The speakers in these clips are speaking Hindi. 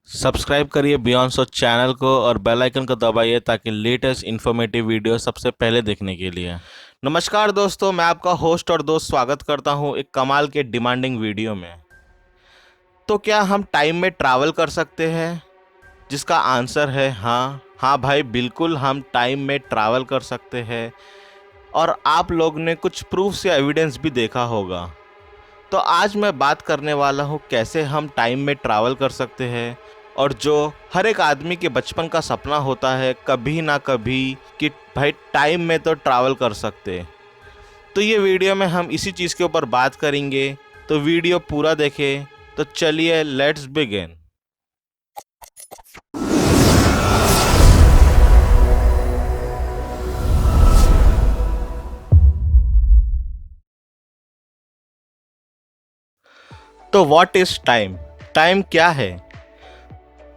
सब्सक्राइब करिए बियॉन्ड सोच चैनल को और बेल आइकन को दबाइए ताकि लेटेस्ट इन्फॉर्मेटिव वीडियो सबसे पहले देखने के लिए। नमस्कार दोस्तों, मैं आपका होस्ट और दोस्त स्वागत करता हूं एक कमाल के डिमांडिंग वीडियो में। तो क्या हम टाइम में ट्रैवल कर सकते हैं? जिसका आंसर है हाँ भाई, बिल्कुल हम टाइम में ट्रैवल कर सकते हैं। और आप लोग ने कुछ प्रूफ्स या एविडेंस भी देखा होगा। तो आज मैं बात करने वाला हूँ कैसे हम टाइम में ट्रैवल कर सकते हैं, और जो हर एक आदमी के बचपन का सपना होता है कभी ना कभी कि भाई टाइम में तो ट्रैवल कर सकते। तो ये वीडियो में हम इसी चीज़ के ऊपर बात करेंगे, तो वीडियो पूरा देखें। तो चलिए लेट्स बिगिन। तो व्हाट इज टाइम? टाइम क्या है?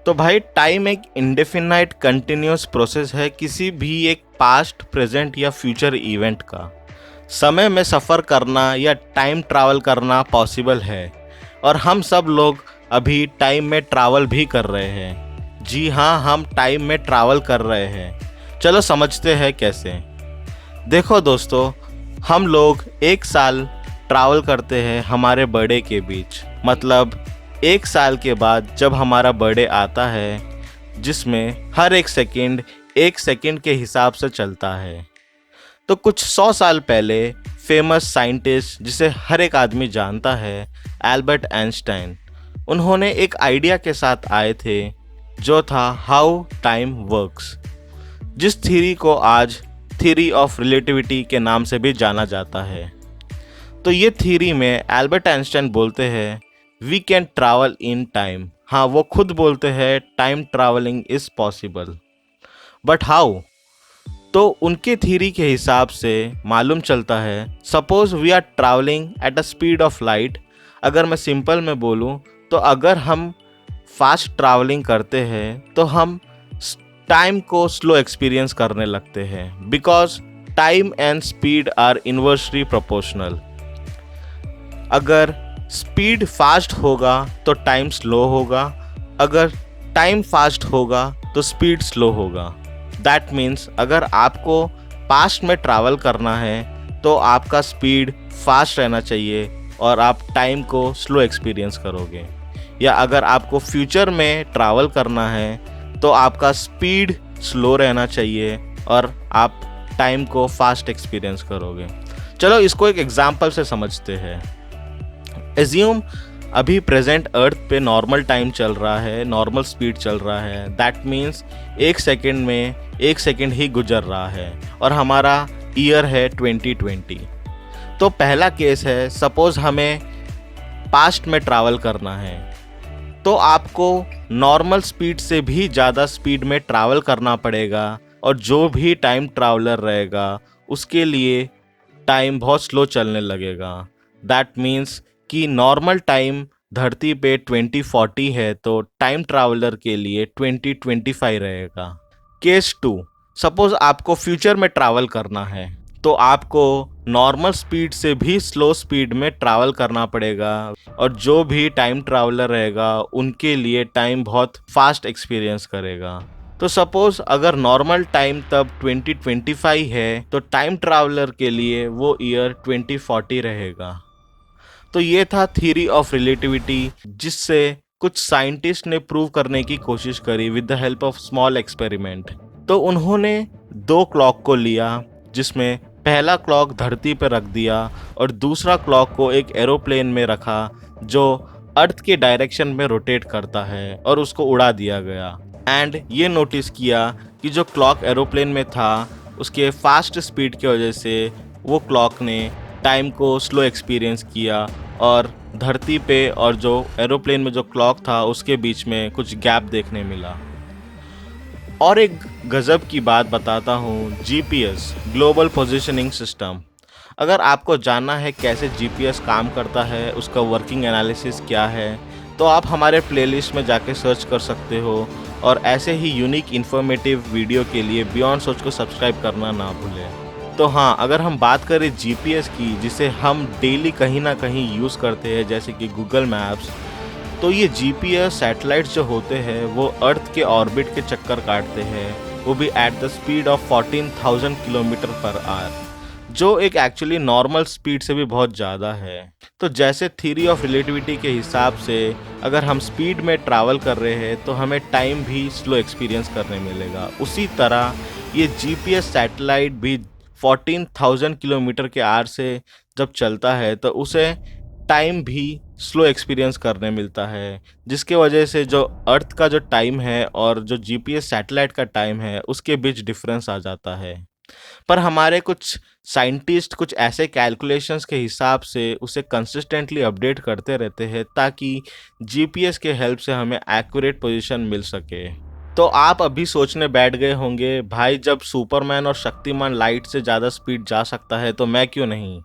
तो भाई टाइम एक इंडेफिनाइट कंटिन्यूस प्रोसेस है किसी भी एक पास्ट, प्रेजेंट या फ्यूचर इवेंट का। समय में सफ़र करना या टाइम ट्रैवल करना पॉसिबल है, और हम सब लोग अभी टाइम में ट्रैवल भी कर रहे हैं। जी हाँ, हम टाइम में ट्रैवल कर रहे हैं। चलो समझते हैं कैसे। देखो दोस्तों, हम लोग एक साल ट्रैवल करते हैं हमारे बर्थडे के बीच। मतलब एक साल के बाद जब हमारा बर्थडे आता है, जिसमें हर एक सेकंड के हिसाब से चलता है। तो कुछ 100 साल पहले फेमस साइंटिस्ट जिसे हर एक आदमी जानता है, एल्बर्ट आइंस्टाइन, उन्होंने एक आइडिया के साथ आए थे जो था हाउ टाइम वर्क्स, जिस थ्योरी को आज थ्योरी ऑफ रिलेटिविटी के नाम से भी जाना जाता है। तो ये थ्योरी में एल्बर्ट आइंस्टाइन बोलते हैं we can travel in time. हाँ, वो खुद बोलते हैं time travelling is possible, but how? तो उनके थ्योरी के हिसाब से मालूम चलता है, suppose we are travelling at a speed of light. अगर मैं सिंपल में बोलूँ तो अगर हम फास्ट ट्रैवलिंग करते हैं तो हम टाइम को स्लो एक्सपीरियंस करने लगते हैं, because time and speed are inversely proportional. अगर स्पीड फास्ट होगा तो टाइम स्लो होगा, अगर टाइम फास्ट होगा तो स्पीड स्लो होगा। दैट मीन्स अगर आपको पास्ट में ट्रैवल करना है तो आपका स्पीड फास्ट रहना चाहिए और आप टाइम को स्लो एक्सपीरियंस करोगे, या अगर आपको फ्यूचर में ट्रैवल करना है तो आपका स्पीड स्लो रहना चाहिए और आप टाइम को फास्ट एक्सपीरियंस करोगे। चलो इसको एक एग्जांपल से समझते हैं। एज्यूम अभी प्रेजेंट अर्थ पे नॉर्मल टाइम चल रहा है, नॉर्मल स्पीड चल रहा है। दैट मीन्स एक सेकेंड में एक सेकेंड ही गुजर रहा है, और हमारा ईयर है 2020। तो पहला केस है, सपोज हमें पास्ट में ट्रैवल करना है, तो आपको नॉर्मल स्पीड से भी ज़्यादा स्पीड में ट्रैवल करना पड़ेगा, और जो भी टाइम ट्रैवलर रहेगा उसके लिए टाइम बहुत स्लो चलने लगेगा। दैट मीन्स कि नॉर्मल टाइम धरती पे 2040 है तो टाइम ट्रैवलर के लिए 2025 रहेगा। केस 2, सपोज आपको फ्यूचर में ट्रैवल करना है, तो आपको नॉर्मल स्पीड से भी स्लो स्पीड में ट्रैवल करना पड़ेगा, और जो भी टाइम ट्रैवलर रहेगा उनके लिए टाइम बहुत फास्ट एक्सपीरियंस करेगा। तो सपोज अगर नॉर्मल टाइम तब 2025 है तो टाइम ट्रैवलर के लिए वो ईयर 2040 रहेगा। तो ये था थ्योरी ऑफ रिलेटिविटी, जिससे कुछ साइंटिस्ट ने प्रूव करने की कोशिश करी with the help of small experiment. तो उन्होंने 2 क्लॉक को लिया, जिसमें पहला क्लॉक धरती पर रख दिया और दूसरा क्लॉक को एक एरोप्लेन में रखा जो अर्थ के डायरेक्शन में रोटेट करता है, और उसको उड़ा दिया गया। एंड ये नोटिस किया कि जो क्लॉक एरोप्लेन में था उसके फास्ट स्पीड की वजह से वो क्लॉक ने टाइम को स्लो एक्सपीरियंस किया, और धरती पे और जो एरोप्लेन में जो क्लॉक था उसके बीच में कुछ गैप देखने मिला। और एक गज़ब की बात बताता हूँ, जीपीएस, ग्लोबल पोजीशनिंग सिस्टम। अगर आपको जानना है कैसे जीपीएस काम करता है, उसका वर्किंग एनालिसिस क्या है, तो आप हमारे प्लेलिस्ट में जाके सर्च कर सकते हो। और ऐसे ही यूनिक इन्फॉर्मेटिव वीडियो के लिए बियॉन्ड सोच को सब्सक्राइब करना ना भूलें। तो हाँ, अगर हम बात करें जीपीएस की, जिसे हम डेली कहीं ना कहीं यूज़ करते हैं, जैसे कि गूगल मैप्स, तो ये जीपीएस सैटेलाइट्स जो होते हैं वो अर्थ के ऑर्बिट के चक्कर काटते हैं, वो भी at the speed of 14,000 kilometre per hour, जो एक एक्चुअली नॉर्मल स्पीड से भी बहुत ज़्यादा है। तो जैसे थ्योरी ऑफ रिलेटिविटी के हिसाब से अगर हम स्पीड में ट्रैवल कर रहे हैं तो हमें टाइम भी स्लो एक्सपीरियंस करने मिलेगा। उसी तरह ये जीपीएस सैटेलाइट भी 14,000 किलोमीटर के आर से जब चलता है तो उसे टाइम भी स्लो एक्सपीरियंस करने मिलता है, जिसके वजह से जो अर्थ का जो टाइम है और जो जीपीएस सैटेलाइट का टाइम है उसके बीच डिफरेंस आ जाता है। पर हमारे कुछ साइंटिस्ट कुछ ऐसे कैलकुलेशंस के हिसाब से उसे कंसिस्टेंटली अपडेट करते रहते हैं ताकि जीपीएस के हेल्प से हमें एक्यूरेट पोजीशन मिल सके। तो आप अभी सोचने बैठ गए होंगे, भाई जब सुपरमैन और शक्तिमान लाइट से ज़्यादा स्पीड जा सकता है तो मैं क्यों नहीं।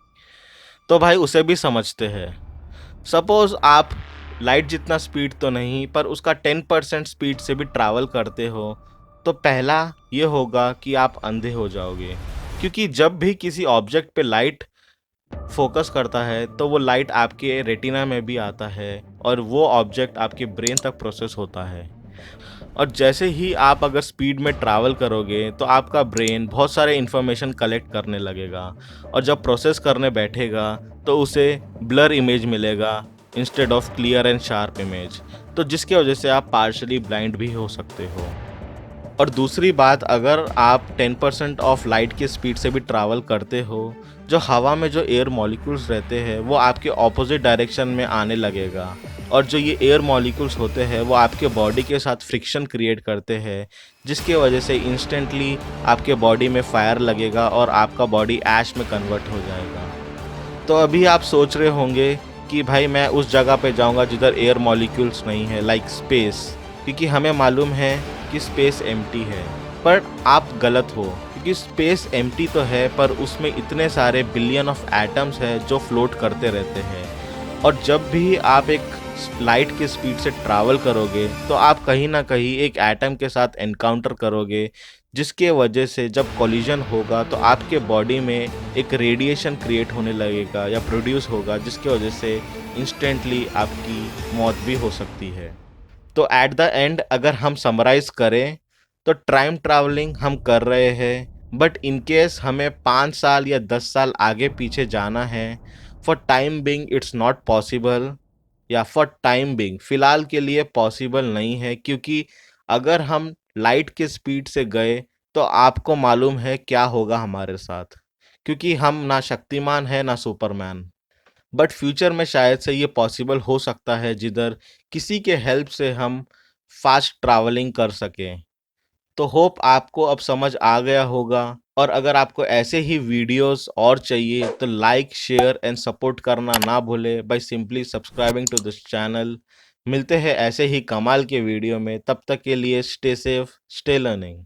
तो भाई उसे भी समझते हैं। सपोज आप लाइट जितना स्पीड तो नहीं पर उसका 10% स्पीड से भी ट्रैवल करते हो, तो पहला ये होगा कि आप अंधे हो जाओगे, क्योंकि जब भी किसी ऑब्जेक्ट पे लाइट फोकस करता है तो वो लाइट आपके रेटिना में भी आता है और वो ऑब्जेक्ट आपके ब्रेन तक प्रोसेस होता है। और जैसे ही आप अगर स्पीड में ट्रैवल करोगे तो आपका ब्रेन बहुत सारे इन्फॉर्मेशन कलेक्ट करने लगेगा और जब प्रोसेस करने बैठेगा तो उसे ब्लर इमेज मिलेगा instead of clear and sharp image, तो जिसकी वजह से आप पार्शली ब्लाइंड भी हो सकते हो। और दूसरी बात, अगर आप 10% ऑफ लाइट की स्पीड से भी ट्रैवल करते हो, जो हवा में जो एयर मॉलिक्यूल्स रहते हैं वो आपके ऑपोजिट डायरेक्शन में आने लगेगा और जो ये एयर मॉलिक्यूल्स होते हैं वो आपके बॉडी के साथ फ्रिक्शन क्रिएट करते हैं, जिसके वजह से इंस्टेंटली आपके बॉडी में फायर लगेगा और आपका बॉडी ऐश में कन्वर्ट हो जाएगा। तो अभी आप सोच रहे होंगे कि भाई मैं उस जगह पे जाऊंगा जिधर एयर मॉलिक्यूल्स नहीं है, लाइक स्पेस, क्योंकि हमें मालूम है कि स्पेस एम्प्टी है। पर आप गलत हो, क्योंकि स्पेस एम्प्टी तो है पर उसमें इतने सारे बिलियन ऑफ एटम्स हैं जो फ्लोट करते रहते हैं। और जब भी आप एक लाइट की स्पीड से ट्रैवल करोगे तो आप कहीं ना कहीं एक एटम के साथ एनकाउंटर करोगे, जिसके वजह से जब कोलिजन होगा तो आपके बॉडी में एक रेडिएशन क्रिएट होने लगेगा या प्रोड्यूस होगा, जिसके वजह से इंस्टेंटली आपकी मौत भी हो सकती है। तो एट द एंड अगर हम समराइज करें तो टाइम ट्रैवलिंग हम कर रहे हैं, बट इन केस हमें 5 साल या 10 साल आगे पीछे जाना है, for time being it's not possible, या फॉर टाइम बिंग फ़िलहाल के लिए पॉसिबल नहीं है, क्योंकि अगर हम लाइट के स्पीड से गए तो आपको मालूम है क्या होगा हमारे साथ, क्योंकि हम ना शक्तिमान है ना सुपरमैन। बट फ्यूचर में शायद से ये पॉसिबल हो सकता है जिधर किसी के हेल्प से हम फास्ट ट्रैवलिंग कर सकें। तो होप आपको अब समझ आ गया होगा, और अगर आपको ऐसे ही वीडियोस और चाहिए तो लाइक शेयर एंड सपोर्ट करना ना भूले by simply subscribing to this channel. मिलते हैं ऐसे ही कमाल के वीडियो में, तब तक के लिए स्टे सेफ, स्टे लर्निंग।